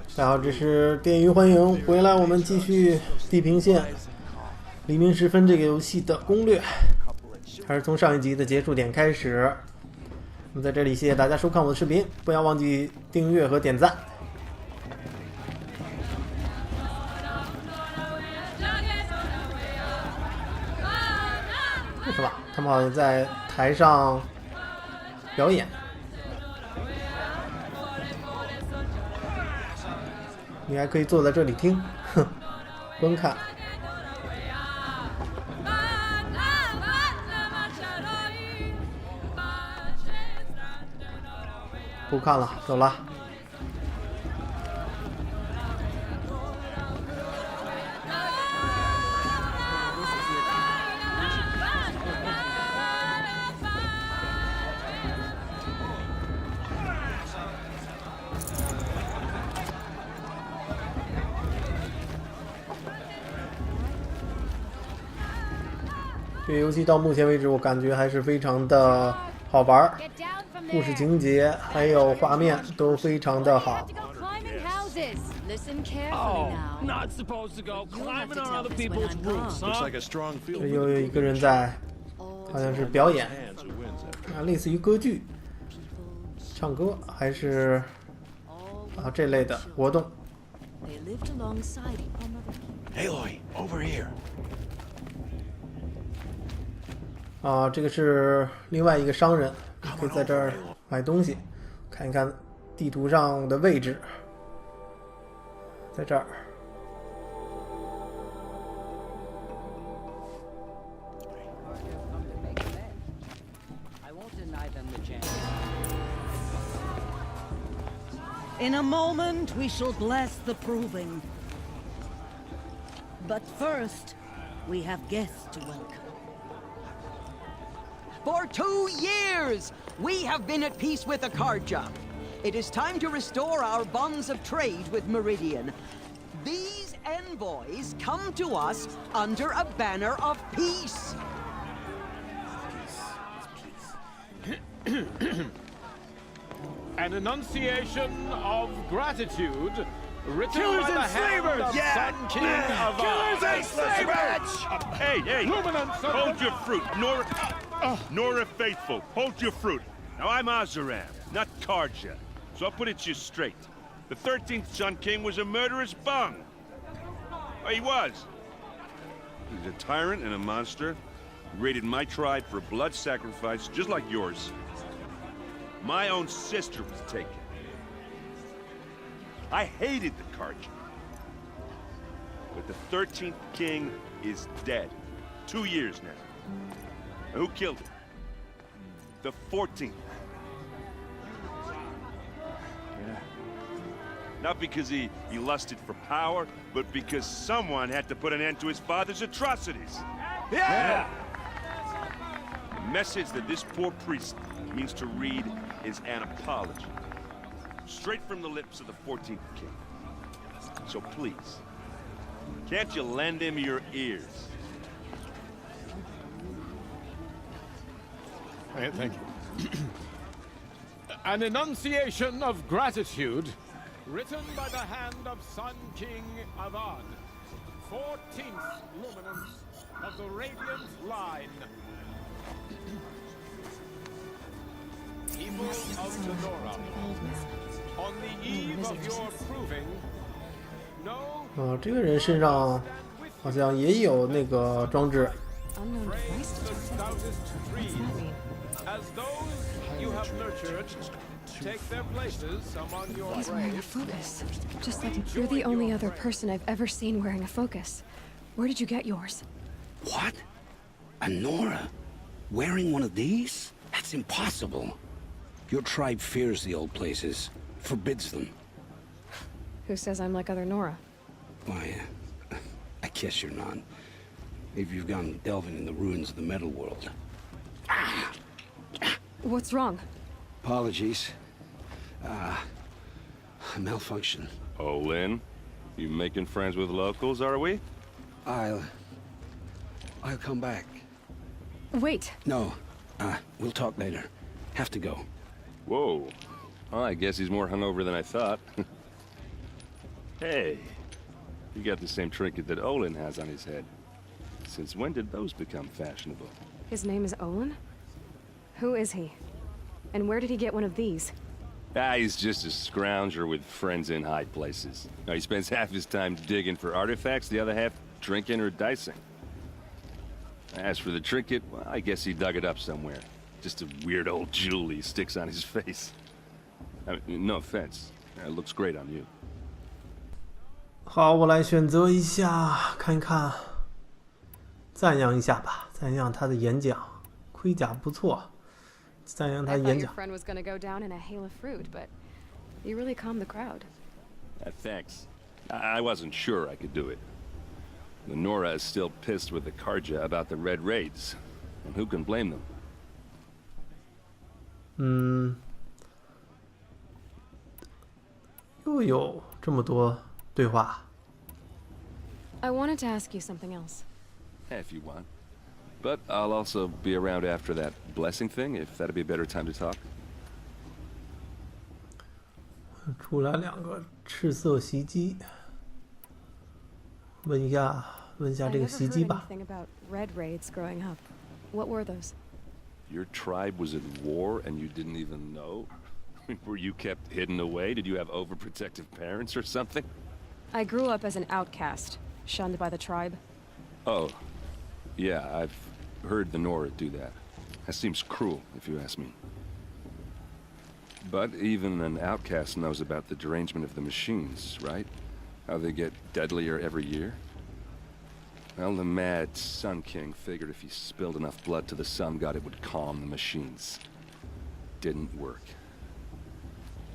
大家好，这是电鱼，欢迎回来。我们继续《地平线：黎明时分》这个游戏的攻略，还是从上一集的结束点开始。那么在这里，谢谢大家收看我的视频，不要忘记订阅和点赞。为什么？他们好像在台上表演。你还可以坐在这里听，哼，观看。不看了，走了。这个游戏到目前为止，我感觉还是非常的好玩，故事情节还有画面都非常的好。这又有一个人在，好像是表演，类似于歌剧、唱歌还是这类的活动。Aloy, over here. 这个是另外一个商人，可以在这儿买东西。看一看地图上的位置，在这儿。In a moment, we shall bless the proving. But first, we have guests to welcome. For 2 years, we have been at peace with Akarja. It is time to restore our bonds of trade with Meridian. These envoys come to us under a banner of peace. An enunciation of gratitude written Killers by the and hand slavers! of Yeah! Sun King of Killers and slavers! Hey, Luminance of hold the- your fruit. Nora Faithful, hold your fruit. Now, I'm Azaram, not Karja, so I'll put it to you straight. The 13th Sun King was a murderous bung. Oh, he was. He was a tyrant and a monster. He raided my tribe for blood sacrifice, just like yours. My own sister was taken. I hated the Karja. But the 13th King is dead. 2 years now. Who killed him? The 14th. Yeah. Not because he lusted for power, but because someone had to put an end to his father's atrocities. Yeah! The message that this poor priest means to read is an apology. Straight from the lips of the 14th king. So please, can't you lend him your ears? Thank you. An enunciation of gratitude written by the hand of Sun King Avad, 14th luminance of the Radiant Line. People of Tenora, on the eve of your proving, no 这个人身上好像也有那个装置。 Unknown device the detected. stoutest What's trees, that mean? as those you have nurtured, take their places among your He's wearing a brave. focus. Just like you're the only other person I've ever seen wearing a focus. Where did you get yours? What? A Nora? Wearing one of these? That's impossible. Your tribe fears the old places, forbids them. Who says I'm like other Nora? Why, I guess you're not. If you've gone delving in the ruins of the metal world. What's wrong? Apologies. A malfunction. Oh, Lynn, you making friends with locals, are we? I'll come back. Wait. No, we'll talk later. Have to go. Whoa. Well, I guess he's more hungover than I thought. Hey, you got the same trinket that Olin has on his head. Since when did those become fashionable? His name is Olin? Who is he? And where did he get one of these? He's just a scrounger with friends in high places. Now, he spends half his time digging for artifacts, the other half drinking or dicing. As for the trinket, well, I guess he dug it up somewhere. Just a weird old jewel he sticks on his face. I mean, no offense. It looks great on you. 好，我来选择一下，看一看，赞扬一下吧，赞扬他的演讲，盔甲不错，赞扬他 I 演 thought your 讲。 friend was gonna go down in a hail of fruit, but you really calmed the crowd. Thanks. I wasn't sure I could do it. Lenora is still pissed with the Karja about the Red Raids, and who can blame them? 又有这么多对话。 I wanted to ask you something else. If you want. But I'll also be around after that blessing thing, if that'd be a better time to talk. 出来2个赤色袭击，问一下 I 这个 never 袭 heard 击吧。 anything about red raids growing up. What were those? Your tribe was at war and you didn't even know? Were you kept hidden away? Did you have overprotective parents or something? I grew up as an outcast, shunned by the tribe. Oh, yeah, I've heard the Nora do that. That seems cruel, if you ask me. But even an outcast knows about the derangement of the machines, right? How they get deadlier every year? Well, the mad Sun King figured if he spilled enough blood to the Sun God, it would calm the machines. Didn't work.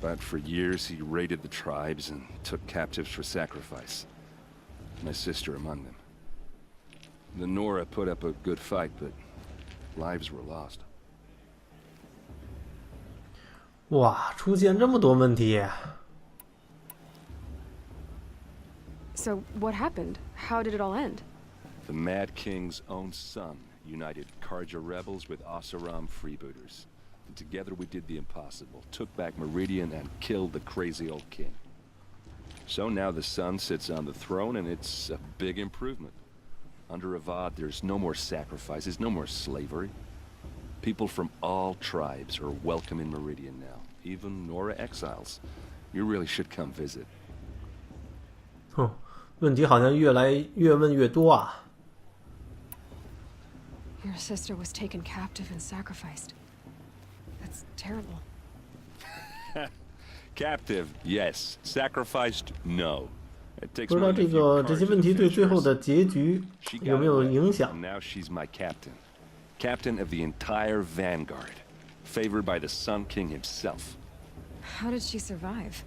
But for years, he raided the tribes and took captives for sacrifice. My sister among them. The Nora put up a good fight, but lives were lost. 哇，出现这么多问题。 So what happened? How did it all end? The Mad King's own son united Karja rebels with Oseram freebooters. And together we did the impossible, took back Meridian and killed the crazy old king. So now the son sits on the throne and it's a big improvement. Under Avad, there's no more sacrifices, no more slavery. People from all tribes are welcome in Meridian now, even Nora exiles. You really should come visit. 哼，问题好像越问越多啊。 Your sister was taken captive and sacrificed. That's terrible. Captive, yes. Sacrificed, no. It takes 不知道 more than a few 这些 cards 问 to 题对 finish 最后 hers. 的结局 She 有 got 没有 away, 影响 and？ now she's my captain. Captain of the entire vanguard. Favored by the Sun King himself. How did she survive?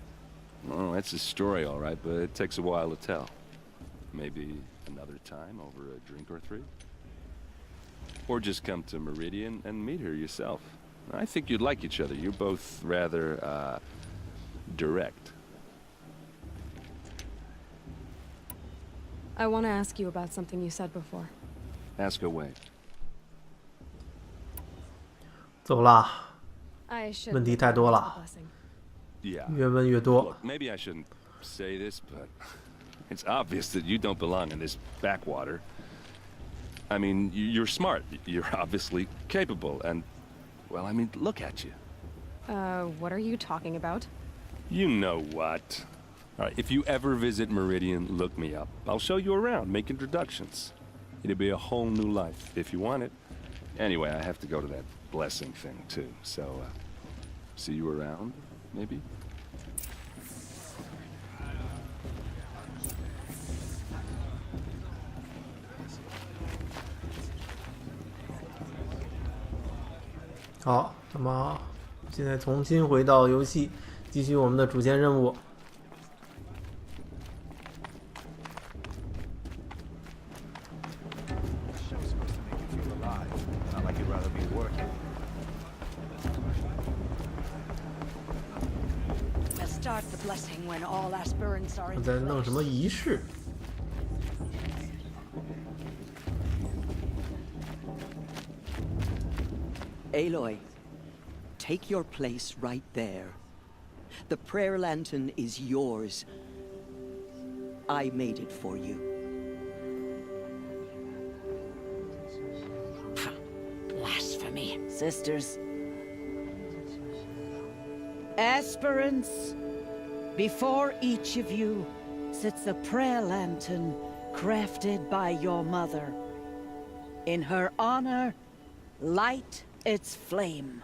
Oh, that's a story, all right, but it takes a while to tell. Maybe another time over a drink or three? Or just come to Meridian and meet her yourself. I think you'd like each other. You're both rather, direct. I want to ask you about something you said before. Ask away. 走啦， I should 问题太多了， Yeah. 越问越多 Look,。maybe I shouldn't say this, but it's obvious that you don't belong in this backwater. I mean, you're smart. You're obviously capable, and, well, I mean, look at you. What are you talking about? You know what. All right, if you ever visit Meridian, look me up. I'll show you around, make introductions. It'll be a whole new life, if you want it. Anyway, I have to go to that blessing thing, too, so, see you around, maybe? 好，那么现在重新回到游戏，继续我们的主线任务。 We'll start the blessing when all aspirants are in 在弄 place. 什么仪式？ Aloy, take your place right there. The prayer lantern is yours. I made it for you. Blasphemy. Sisters. Aspirants, before each of you sits a prayer lantern crafted by your mother. In her honor, light its flame.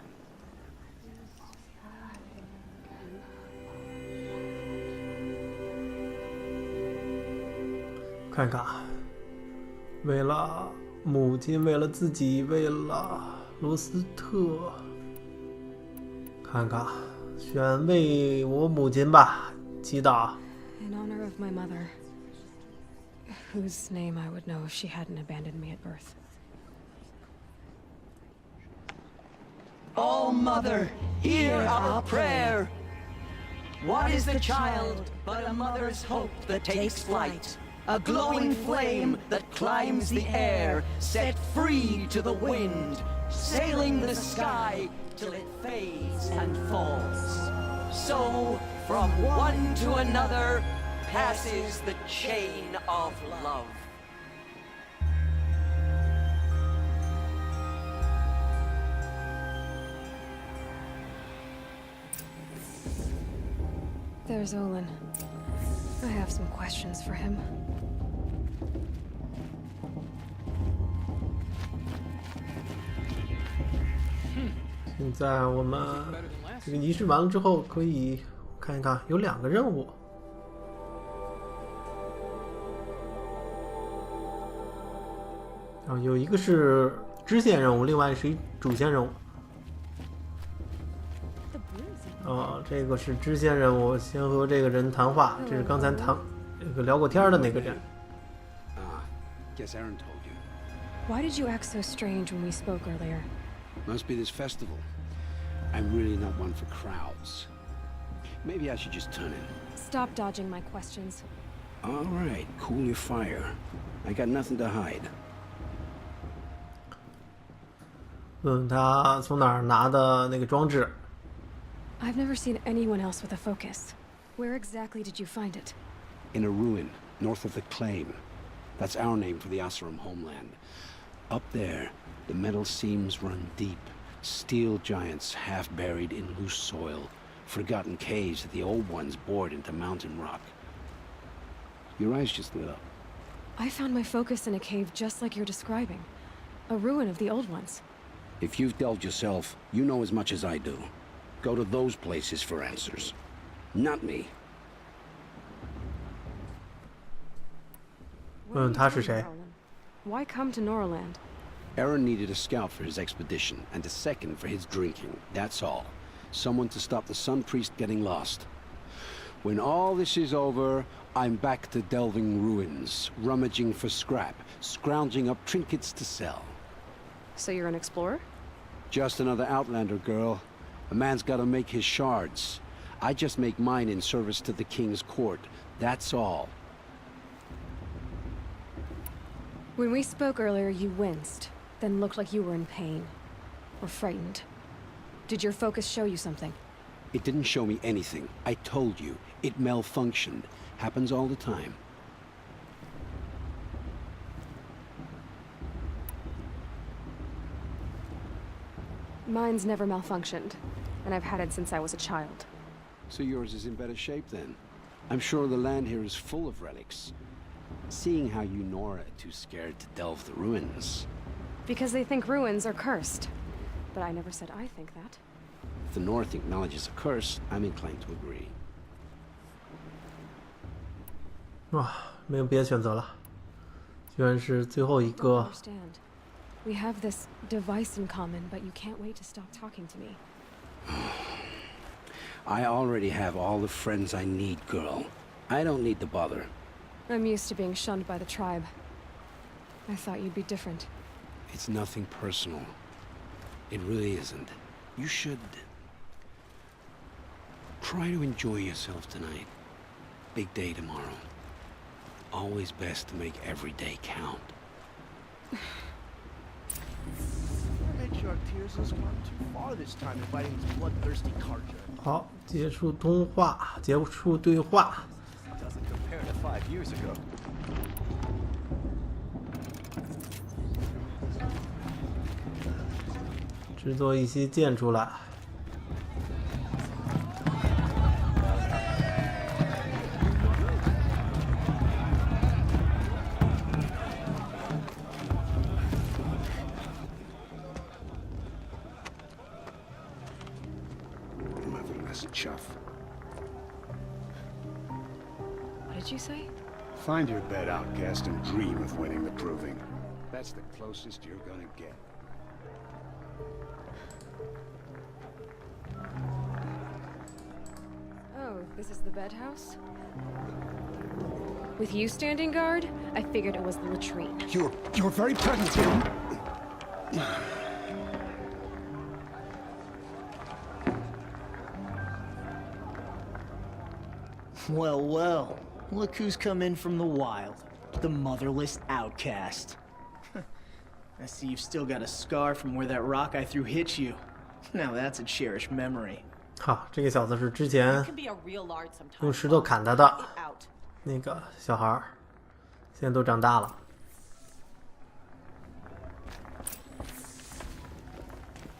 看看，为了母亲，为了自己，为了罗斯特，看看，选为我母亲吧，祈祷。 In honor of my mother, whose name I would know if she hadn't abandoned me at birth. Oh, Mother, hear our prayer. What is the child but a mother's hope that takes flight? A glowing flame that climbs the air, set free to the wind, sailing the sky till it fades and falls. So, from one to another, passes the chain of love. There's Olin. I have some questions for him. 现在我们这个仪式完了之后，可以看一看，有2个任务。然后有一个是支线任务，另外是一主线任务。这个是支线任务，先和这个人谈话，这是刚才聊过天的那个人。Guess Aaron told you. Why did you act so strange when we spoke earlier? Must be this festival. I'm really not one for crowds. Maybe I should just turn in. Stop dodging my questions. All right, cool your fire. I got nothing to hide. 问他从哪儿拿的那个装置。 I've never seen anyone else with a focus. Where exactly did you find it? In a ruin, north of the Claim. That's our name for the Asuram homeland. Up there, the metal seams run deep. Steel giants half buried in loose soil. Forgotten caves that the old ones bored into mountain rock. Your eyes just lit up. I found my focus in a cave just like you're describing. A ruin of the old ones. If you've delved yourself, you know as much as I do. Go to those places for answers. Not me. 问他是谁？ Why come to Norland? Aaron needed a scout for his expedition, and a second for his drinking. That's all. Someone to stop the Sun Priest getting lost. When all this is over, I'm back to delving ruins, rummaging for scrap, scrounging up trinkets to sell. So you're an explorer? Just another Outlander, girl. A man's gotta make his shards. I just make mine in service to the King's court. That's all. When we spoke earlier, you winced, then looked like you were in pain. Or frightened. Did your focus show you something? It didn't show me anything. I told you. It malfunctioned. Happens all the time. Mine's never malfunctioned, and I've had it since I was a child. So yours is in better shape then. I'm sure the land here is full of relics. Seeing how you Nora are too scared to delve the ruins. Because they think ruins are cursed. But I never said I think that. If the North acknowledges a curse, I'm inclined to agree. 哇，没有别的选择了，居然是最后一个。 Understand. We have this device in common, but you can't wait to stop talking to me. I already have all the friends I need, girl. I don't need to bother. I'm used to being shunned by the tribe. I thought you'd be different. It's nothing personal. It really isn't. You should try to enjoy yourself tonight. Big day tomorrow. Always best to make every day count. Tears has gone too far this time, inviting this bloodthirsty Karja. 好，结束通话，结束对话。 Doesn't compare to 5 5 years ago. 制作一些建筑来。Motherless chuff. What did you say? Find your bed, outcast, and dream of winning the proving. That's the closest you're gonna get. Oh, this is the bed house? With you standing guard, I figured it was the latrine. You're very present here. Well, well. Look who's come in from the wild. The motherless outcast. I see you've still got a scar from where that rock I threw hit you. Now that's a cherished memory. 好，这个小子是之前 Can be a real lard sometimes. 用石头砍他的 Out. 那个小孩儿，现在都长大了。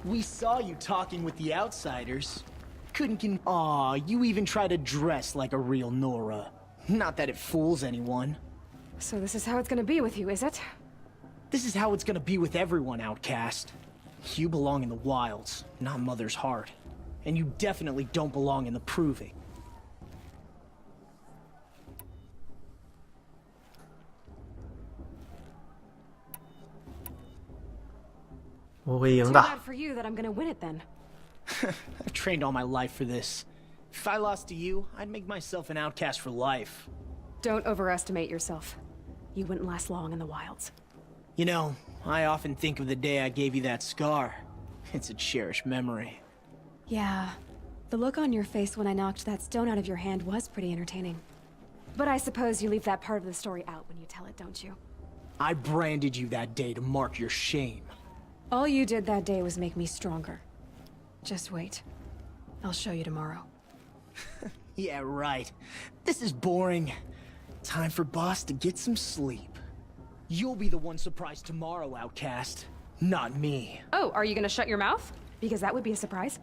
We saw you talking with the outsiders. Aw, you even try to dress like a real Nora. Not that it fools anyone. So this is how it's gonna be with you, is it? This is how it's gonna be with everyone, outcast. You belong in the wilds, not Mother's heart. And you definitely don't belong in the proving. 我会赢 Too 的。 bad for you that I'm gonna win it then. I've trained all my life for this. If I lost to you, I'd make myself an outcast for life. Don't overestimate yourself. You wouldn't last long in the wilds. You know, I often think of the day I gave you that scar. It's a cherished memory. Yeah, the look on your face when I knocked that stone out of your hand was pretty entertaining. But I suppose you leave that part of the story out when you tell it, don't you? I branded you that day to mark your shame. All you did that day was make me stronger. Just wait. I'll show you tomorrow. Yeah, right. This is boring. Time for Boss to get some sleep. You'll be the one surprised tomorrow, outcast. Not me. Oh, are you gonna shut your mouth? Because that would be a surprise.